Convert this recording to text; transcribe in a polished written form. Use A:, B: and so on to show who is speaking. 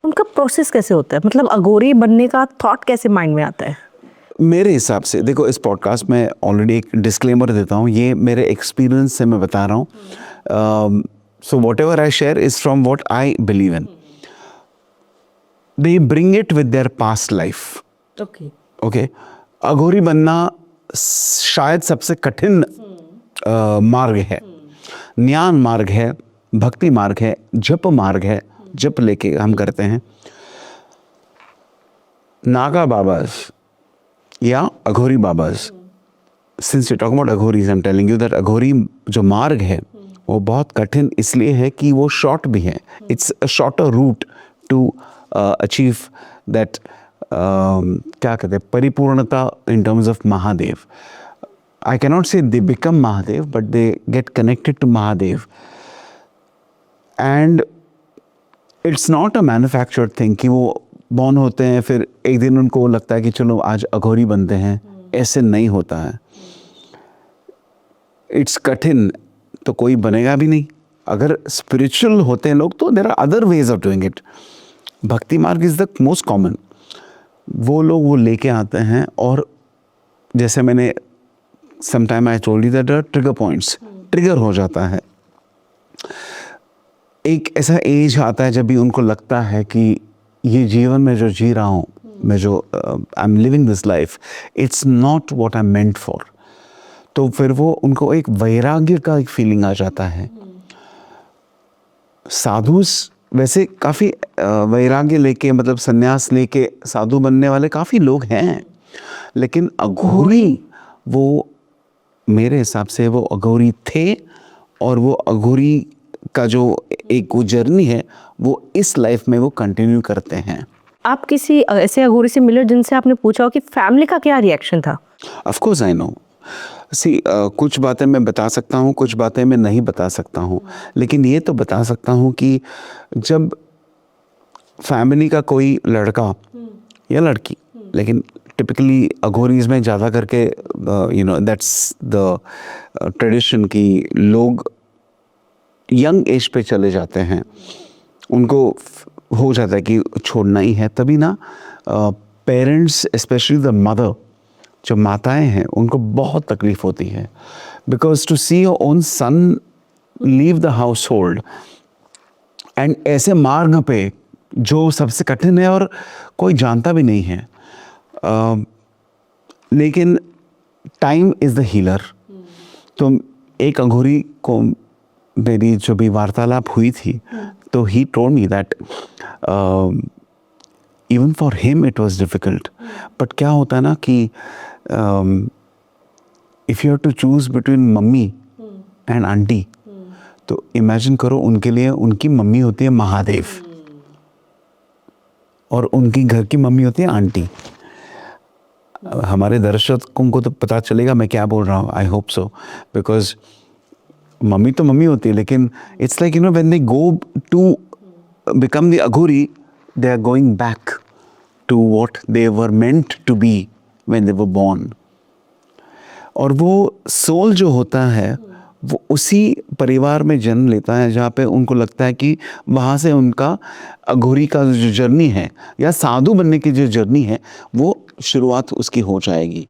A: उनका प्रोसेस कैसे होता है, मतलब अघोरी बनने का थॉट कैसे माइंड में आता है?
B: मेरे हिसाब से देखो, इस पॉडकास्ट में ऑलरेडी एक डिस्क्लेमर देता हूँ, ये मेरे एक्सपीरियंस से मैं बता रहा हूँ. So whatever I share is from what I believe in. They bring it with their past life.
A: Okay.
B: Okay. Aghori बनना शायद सबसे कठिन मार्ग है. ज्ञान मार्ग है, भक्ति मार्ग है, जप मार्ग है. जप लेके हम करते हैं. नागा बाबाज या Aghori babas, since you talk about Aghoris, I am telling you that Aghori जो मार्ग है वो बहुत कठिन इसलिए है कि वो शॉर्ट भी है. It's a shorter route to achieve that, क्या कहते हैं, परिपूर्णता in terms of Mahadev. I cannot say they become Mahadev, but they get connected to Mahadev. And it's not a manufactured thing कि वो बॉर्न होते हैं फिर एक दिन उनको लगता है कि चलो आज अघोरी बनते हैं. ऐसे नहीं होता है. इट्स कठिन तो कोई बनेगा भी नहीं. अगर स्पिरिचुअल होते हैं लोग तो there are other ways of doing it. Bhakti marg is the most common. वो लोग वो लेके आते हैं और जैसे मैंने sometime I told you that trigger points, trigger हो जाता है. एक ऐसा एज आता है जब भी उनको लगता है कि ये जीवन में जो जी रहा हूँ, मैं जो I am living this life, it's not what I am meant for. तो फिर वो उनको एक वैराग्य का एक फीलिंग आ जाता है. साधु वैसे काफ़ी वैराग्य लेके, मतलब संन्यास लेके साधु बनने वाले काफ़ी लोग हैं, लेकिन अघोरी वो मेरे हिसाब से वो अघोरी थे. और वो अघोरी का जो एक वो जर्नी है वो इस लाइफ में वो कंटिन्यू करते हैं.
A: आप किसी ऐसे अघोरी से मिले जिनसे आपने पूछा हो कि फैमिली का क्या रिएक्शन था?
B: Of course I know. See, कुछ बातें मैं बता सकता हूँ, कुछ बातें मैं नहीं बता सकता हूँ. लेकिन ये तो बता सकता हूँ कि जब फैमिली का कोई लड़का या लड़की, लेकिन टिपिकली अघोरीज में ज़्यादा करके you know that's the tradition कि लोग यंग एज पे चले जाते हैं. उनको हो जाता है कि छोड़ना ही है. तभी ना पेरेंट्स, स्पेशली द मदर, जो माताएं हैं, उनको बहुत तकलीफ होती है. Because to see your own son leave the household and ऐसे मार्ग पे जो सबसे कठिन है और कोई जानता भी नहीं है. लेकिन टाइम इज़ द हीलर. तो एक अघोरी को मेरी जो भी वार्तालाप हुई थी, तो ही told me that even for him it was difficult. But क्या होता है ना कि if you have to choose between mummy and aunty, तो इमेजिन करो उनके लिए उनकी मम्मी होती है महादेव और उनकी घर की मम्मी होती है आंटी. हमारे दर्शकों को तो पता चलेगा मैं क्या बोल रहा हूँ. I hope so. Because mummy तो मम्मी होती है, लेकिन it's like you know when they go to become the Aghori, they are going back to what they were meant to be when they were born. और वो soul जो होता है वो उसी परिवार में जन्म लेता है जहाँ पे उनको लगता है कि वहाँ से उनका अघोरी का जो जर्नी है या साधु बनने की जो जर्नी है वो शुरुआत उसकी हो जाएगी.